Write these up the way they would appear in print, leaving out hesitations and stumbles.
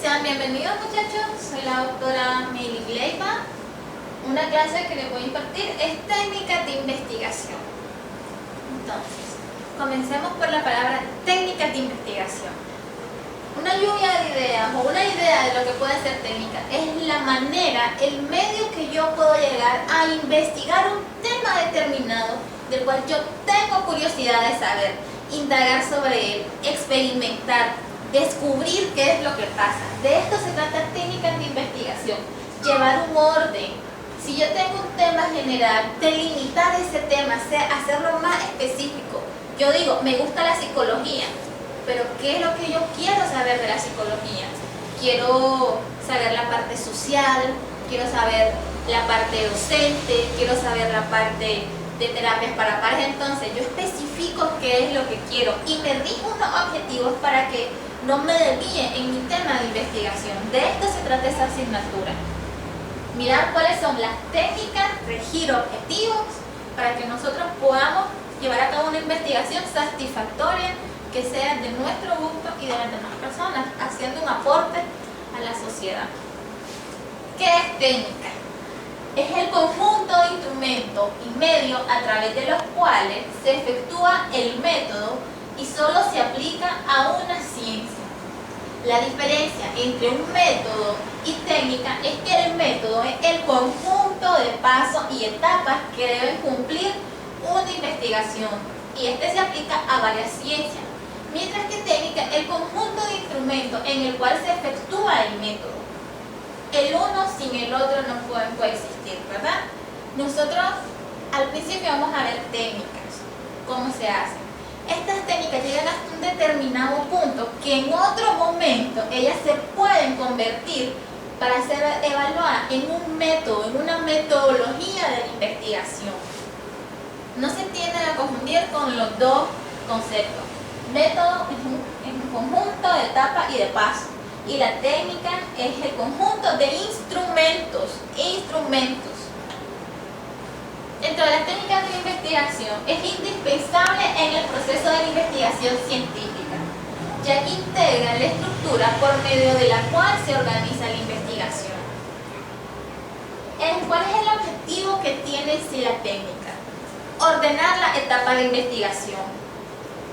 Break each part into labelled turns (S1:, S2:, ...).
S1: Sean bienvenidos, muchachos, soy la doctora Meili Leiva. Una clase que les voy a impartir es técnicas de investigación. Entonces, comencemos por la palabra técnicas de investigación. Una lluvia de ideas o una idea de lo que puede ser técnica es la manera, el medio que yo puedo llegar a investigar un tema determinado del cual yo tengo curiosidad de saber, indagar sobre él, experimentar, descubrir qué es lo que pasa. De esto se trata técnicas de investigación, llevar un orden. Si yo tengo un tema general, delimitar ese tema, hacerlo más específico. Yo digo, me gusta la psicología, pero ¿qué es lo que yo quiero saber de la psicología? Quiero saber la parte social, quiero saber la parte docente, quiero saber la parte de terapias para pares. Entonces yo especifico qué es lo que quiero y me rijo unos objetivos para que no me desvíe en mi tema de investigación. De esto se trata esa asignatura. Mirar cuáles son las técnicas, regir objetivos para que nosotros podamos llevar a cabo una investigación satisfactoria que sea de nuestro gusto y de las demás personas, haciendo un aporte a la sociedad. ¿Qué es técnica? Es el conjunto de instrumentos y medios a través de los cuales se efectúa el método y solo se aplica a una ciencia. La diferencia entre un método y técnica es que el método es el conjunto de pasos y etapas que deben cumplir una investigación y este se aplica a varias ciencias, mientras que técnica es el conjunto de instrumentos en el cual se efectúa el método. El uno sin el otro no pueden coexistir, ¿verdad? Nosotros al principio vamos a ver técnicas, cómo se hacen. Estas técnicas llegan hasta un determinado punto que en otro momento ellas se pueden convertir para ser evaluadas en un método, en una metodología de la investigación. No se tienden a confundir con los dos conceptos. Método es un conjunto de etapas y de pasos. Y la técnica es el conjunto de instrumentos. Dentro de las técnicas de investigación es indispensable en el proceso de la investigación científica, ya que integra la estructura por medio de la cual se organiza la investigación. ¿Cuál es el objetivo que tiene la técnica? Ordenar la etapa de investigación,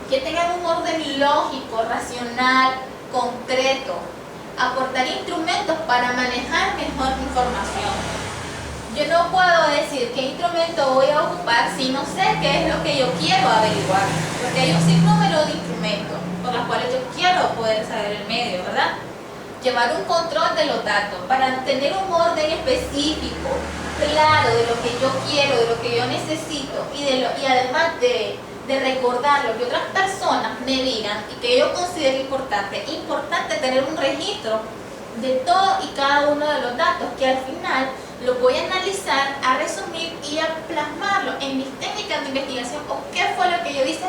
S1: que tengan un orden lógico, racional, concreto, aportar instrumentos para manejar mejor la información. Yo no puedo decir qué instrumento voy a ocupar si no sé qué es lo que yo quiero averiguar, porque hay un sinnúmero de instrumentos por los cuales yo quiero poder saber el medio, ¿verdad? Llevar un control de los datos para tener un orden específico, claro, de lo que yo quiero, de lo que yo necesito y además de recordar lo que otras personas me digan y que yo considero importante tener un registro de todo y cada uno de los datos que al final lo voy a analizar, a resumir y a plasmarlo en mis técnicas de investigación o qué fue lo que yo hice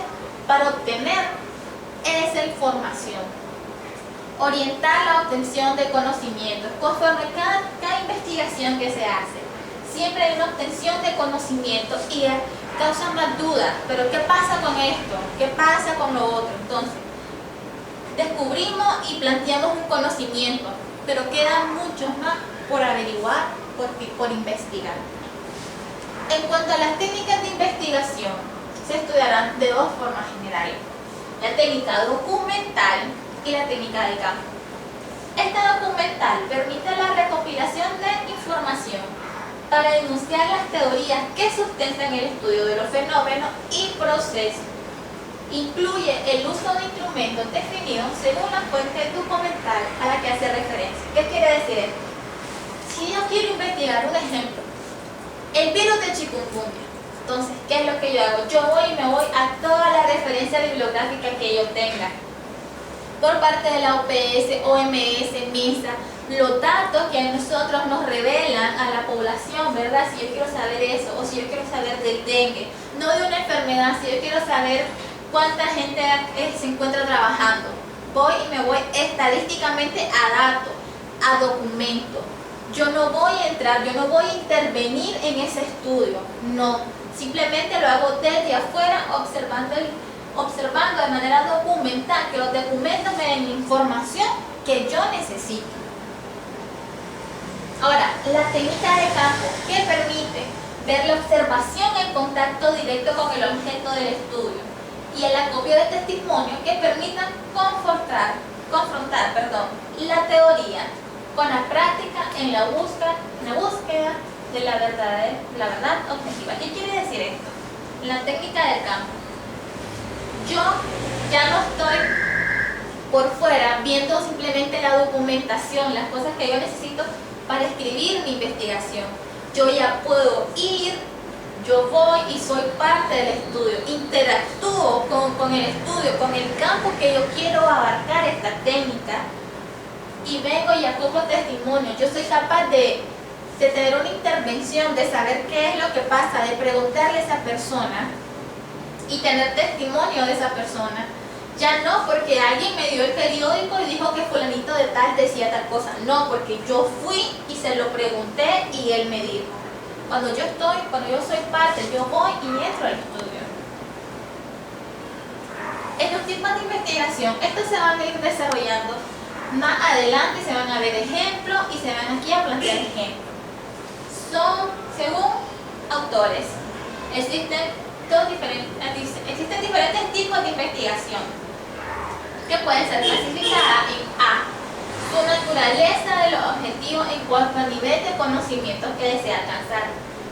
S1: para obtener esa información. Orientar la obtención de conocimientos conforme cada investigación que se hace. Siempre hay una obtención de conocimiento y causa más dudas, pero ¿qué pasa con esto? ¿Qué pasa con lo otro? Entonces, descubrimos y planteamos un conocimiento, pero quedan muchos más por averiguar, por investigar. En cuanto a las técnicas de investigación, se estudiarán de dos formas generales: la técnica documental y la técnica de campo. Esta documental permite la recopilación de información para denunciar las teorías que sustentan el estudio de los fenómenos y procesos. Incluye el uso de instrumentos definidos según la fuente documental a la que hace referencia. ¿Qué quiere decir esto? Si yo quiero investigar un ejemplo, el virus de chikungunya, entonces, ¿qué es lo que yo hago? Yo me voy a toda la referencia bibliográfica que yo tenga, por parte de la OPS, OMS, MINSA, los datos que a nosotros nos revelan a la población, ¿verdad? Si yo quiero saber eso, o si yo quiero saber del dengue, no de una enfermedad, si yo quiero saber cuánta gente se encuentra trabajando, voy y me voy estadísticamente a datos, a documentos. Yo no voy a entrar, yo no voy a intervenir en ese estudio, no, simplemente lo hago desde afuera, observando de manera documental, que los documentos me den la información que yo necesito necesito. Ahora, la técnica de campo, que permite ver la observación en contacto directo con el objeto del estudio, y el acopio de testimonios que permitan confrontar la teoría con la práctica en la búsqueda de la verdad objetiva. ¿Qué quiere decir esto? La técnica del campo. Yo ya no estoy por fuera viendo simplemente la documentación, las cosas que yo necesito para escribir mi investigación. Yo ya puedo ir, yo voy y soy parte del estudio, interactúo con el estudio, con el campo que yo quiero abarcar esta técnica, y vengo y acoplo testimonio. Yo soy capaz de tener una intervención, de saber qué es lo que pasa, de preguntarle a esa persona y tener testimonio de esa persona. Ya no porque alguien me dio el periódico y dijo que fulanito de tal decía tal cosa, no, porque yo fui y se lo pregunté y él me dijo. Cuando yo soy parte, yo voy y entro al estudio. En los tipos de investigación, estos se van a ir desarrollando más adelante, se van a ver ejemplos y se van aquí a plantear ejemplos. Son, según autores, existen diferentes tipos de investigación que pueden ser clasificadas en A, su naturaleza de los objetivos en cuanto a nivel de conocimientos que desea alcanzar.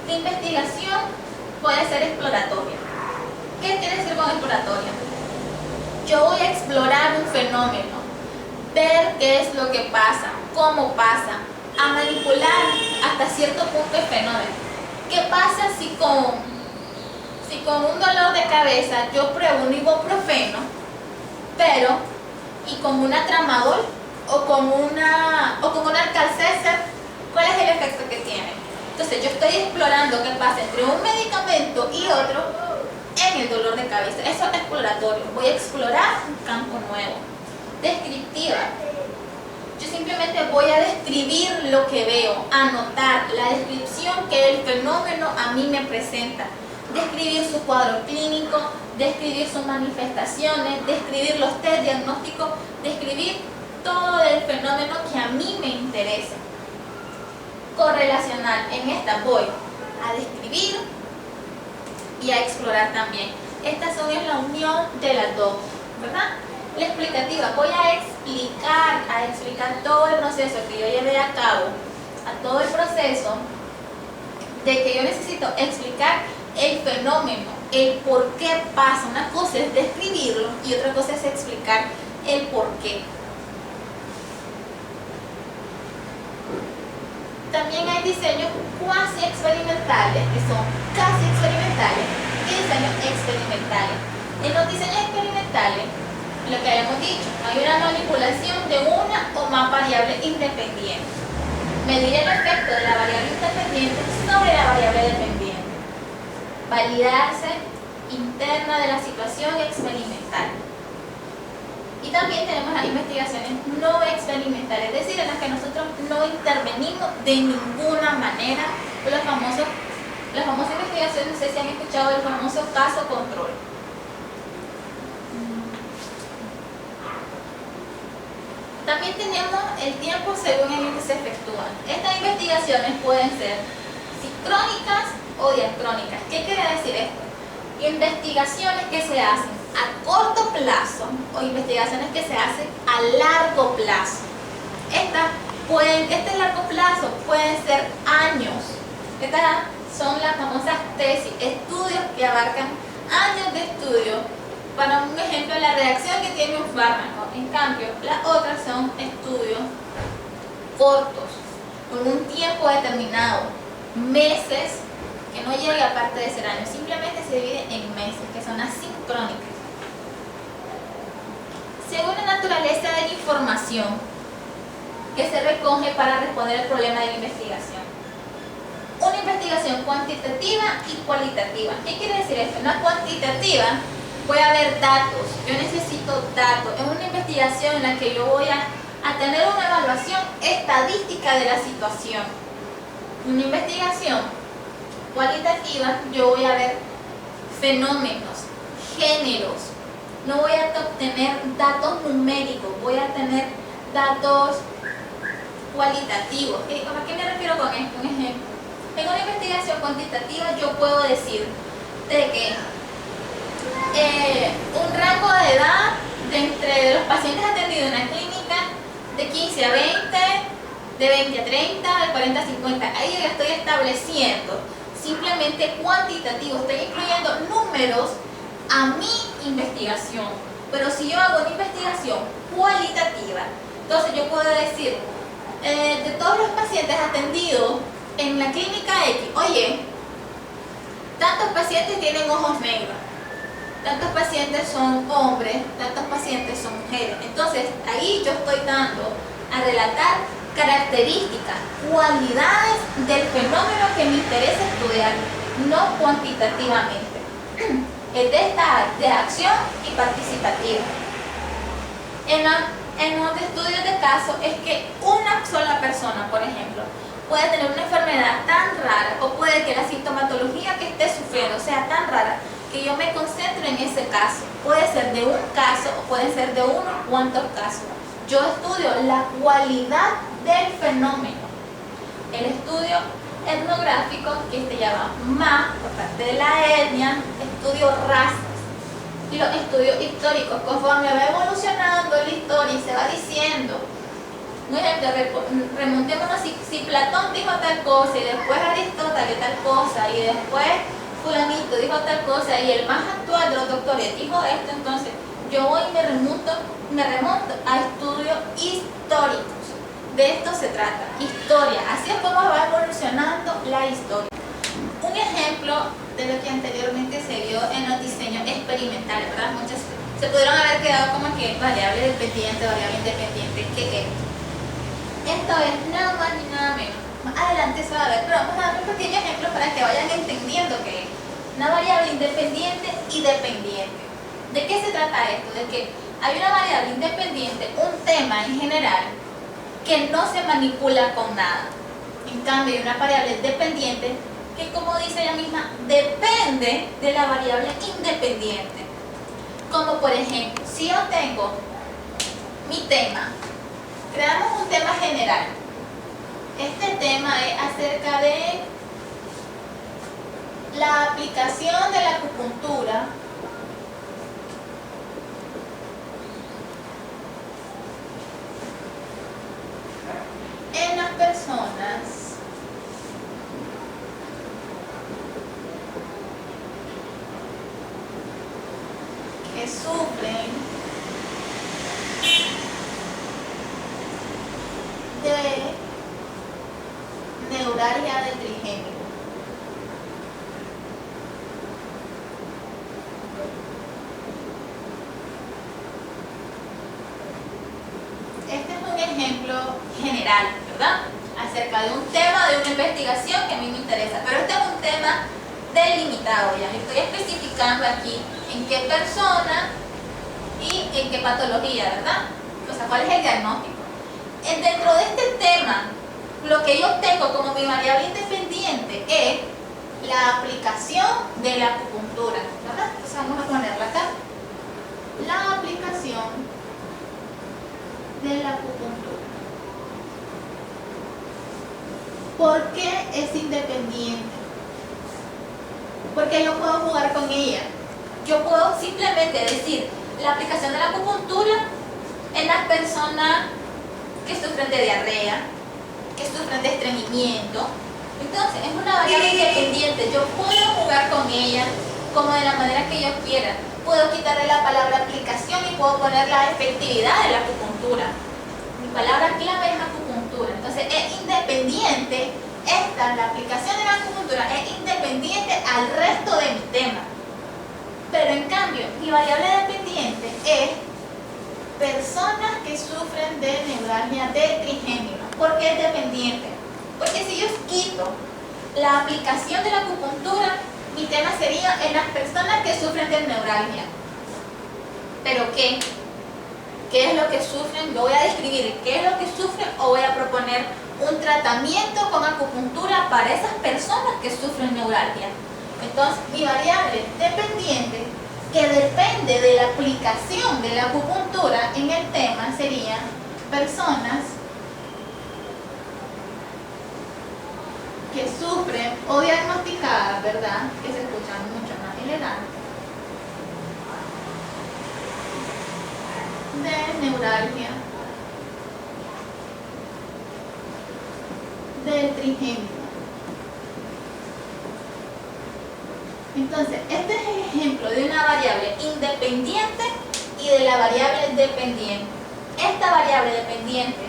S1: La investigación puede ser exploratoria. ¿Qué quiere decir con exploratoria? Yo voy a explorar un fenómeno, ver qué es lo que pasa, cómo pasa, a manipular hasta cierto punto el fenómeno. ¿Qué pasa si con un dolor de cabeza yo pruebo un ibuprofeno, y con una tramadol o con un Alka-Seltzer, cuál es el efecto que tiene? Entonces yo estoy explorando qué pasa entre un medicamento y otro en el dolor de cabeza. Eso es exploratorio. Voy a explorar un campo nuevo. Descriptiva. Yo simplemente voy a describir lo que veo, anotar la descripción que el fenómeno a mí me presenta. Describir su cuadro clínico, describir sus manifestaciones, describir los test diagnósticos, describir todo el fenómeno que a mí me interesa. Correlacional, en esta voy a describir y a explorar también. Estas son la unión de las dos, ¿verdad? La explicativa, voy a explicar todo el proceso que yo llevé a cabo, a todo el proceso de que yo necesito explicar el fenómeno, el por qué pasa. Una cosa es describirlo y otra cosa es explicar el por qué. También hay diseños cuasi experimentales, que son casi experimentales, y diseños experimentales. En los diseños experimentales, lo que habíamos dicho, hay una manipulación de una o más variables independientes. Medir el efecto de la variable independiente sobre la variable dependiente. Validarse interna de la situación experimental. Y también tenemos las investigaciones no experimentales, es decir, en las que nosotros no intervenimos de ninguna manera. Las famosas investigaciones, no sé si han escuchado del famoso caso control. También tenemos el tiempo según el que se efectúan. Estas investigaciones pueden ser sincrónicas o diacrónicas. ¿Qué quiere decir esto? Investigaciones que se hacen a corto plazo o investigaciones que se hacen a largo plazo. Este largo plazo pueden ser años. Estas son las famosas tesis, estudios que abarcan años de estudio. Para un ejemplo, la reacción que tiene un fármaco. En cambio, las otras son estudios cortos, con un tiempo determinado, meses, que no llega aparte de ser años, simplemente se divide en meses, que son asincrónicas. Según la naturaleza de la información que se recoge para responder el problema de la investigación. Una investigación cuantitativa y cualitativa. ¿Qué quiere decir esto? Una cuantitativa, voy a ver datos, yo necesito datos. Es una investigación en la que yo voy a tener una evaluación estadística de la situación. Una investigación cualitativa, yo voy a ver fenómenos, géneros. No voy a obtener datos numéricos, voy a tener datos cualitativo. ¿A qué me refiero con esto? Un ejemplo. En una investigación cuantitativa yo puedo decir de que un rango de edad de entre los pacientes atendidos en la clínica de 15 a 20, de 20 a 30, de 40 a 50, ahí yo ya estoy estableciendo simplemente cuantitativo, estoy incluyendo números a mi investigación. Pero si yo hago una investigación cualitativa, entonces yo puedo decir, de todos los pacientes atendidos en la clínica X, oye, tantos pacientes tienen ojos negros, tantos pacientes son hombres, tantos pacientes son mujeres. Entonces ahí yo estoy dando a relatar características, cualidades del fenómeno que me interesa estudiar, no cuantitativamente. Es de acción y participativa. En los estudios de caso es que una sola persona, por ejemplo, puede tener una enfermedad tan rara, o puede que la sintomatología que esté sufriendo sea tan rara que yo me concentro en ese caso. Puede ser de un caso o puede ser de unos cuantos casos. Yo estudio la cualidad del fenómeno. El estudio etnográfico, que se llama más por parte de la etnia, estudio razas. Y los estudios históricos, conforme va evolucionando la historia y se va diciendo, por ejemplo, remontémonos si Platón dijo tal cosa y después Aristóteles tal cosa y después fulanito dijo tal cosa y el más actual de los doctores dijo esto, entonces yo voy y me remonto a estudios históricos. De esto se trata, historia. Así es como va evolucionando la historia. Un ejemplo de lo que anteriormente se vio en los diseños experimentales, ¿verdad? Muchas se pudieron haber quedado como que variable dependiente, variable independiente, ¿qué es? Esto es nada más ni nada menos. Más adelante se va a ver, pero vamos a dar un pequeño ejemplo para que vayan entendiendo qué es. Una variable independiente y dependiente. ¿De qué se trata esto? De que hay una variable independiente, un tema en general, que no se manipula con nada. En cambio, hay una variable dependiente que, como dice ella misma, depende de la variable independiente. Como por ejemplo, si yo tengo mi tema, creamos un tema general. Este tema es acerca de la aplicación de la acupuntura en las personas que sufren de neuralgia del trigémino. Este es un ejemplo general, ¿verdad? Acerca de un tema, de una investigación que a mí me interesa. Pero este es un tema delimitado, ya estoy especificando aquí en qué persona y en qué patología, ¿verdad? O sea, cuál es el diagnóstico. Dentro de este tema, lo que yo tengo como mi variable independiente es la aplicación de la acupuntura, ¿verdad? Entonces vamos a ponerla acá. La aplicación de la acupuntura. ¿Por qué es independiente? Porque yo puedo jugar con ella. Yo puedo simplemente decir la aplicación de la acupuntura en las personas que sufren de diarrea, que sufren de estreñimiento. Entonces es una variable independiente. Yo puedo jugar con ella como de la manera que yo quiera. Puedo quitarle la palabra aplicación y puedo poner la efectividad de la acupuntura. Mi palabra clave es acupuntura. Entonces es independiente. La aplicación de la acupuntura es independiente al resto de mi tema. Pero en cambio, mi variable dependiente es personas que sufren de neuralgia del trigémino. ¿Por qué es dependiente? Porque si yo quito la aplicación de la acupuntura, mi tema sería en las personas que sufren de neuralgia. ¿Pero qué? ¿Qué es lo que sufren? Yo voy a describir qué es lo que sufren o voy a proponer un tratamiento con acupuntura para esas personas que sufren neuralgia. Entonces, mi variable dependiente, que depende de la aplicación de la acupuntura en el tema, sería personas o diagnosticadas, ¿verdad? Que se escuchan mucho más elegantes, de neuralgia, del trigémino. Entonces, este es el ejemplo de una variable independiente y de la variable dependiente. Esta variable dependiente,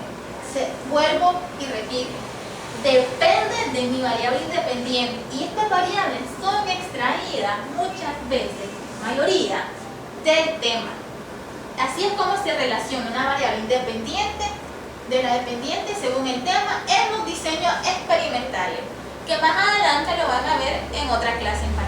S1: vuelvo y repito, depende de mi variable independiente, y estas variables son extraídas muchas veces, mayoría, del tema. Así es como se relaciona una variable independiente de la dependiente según el tema en los diseños experimentales, que más adelante lo van a ver en otra clase en particular.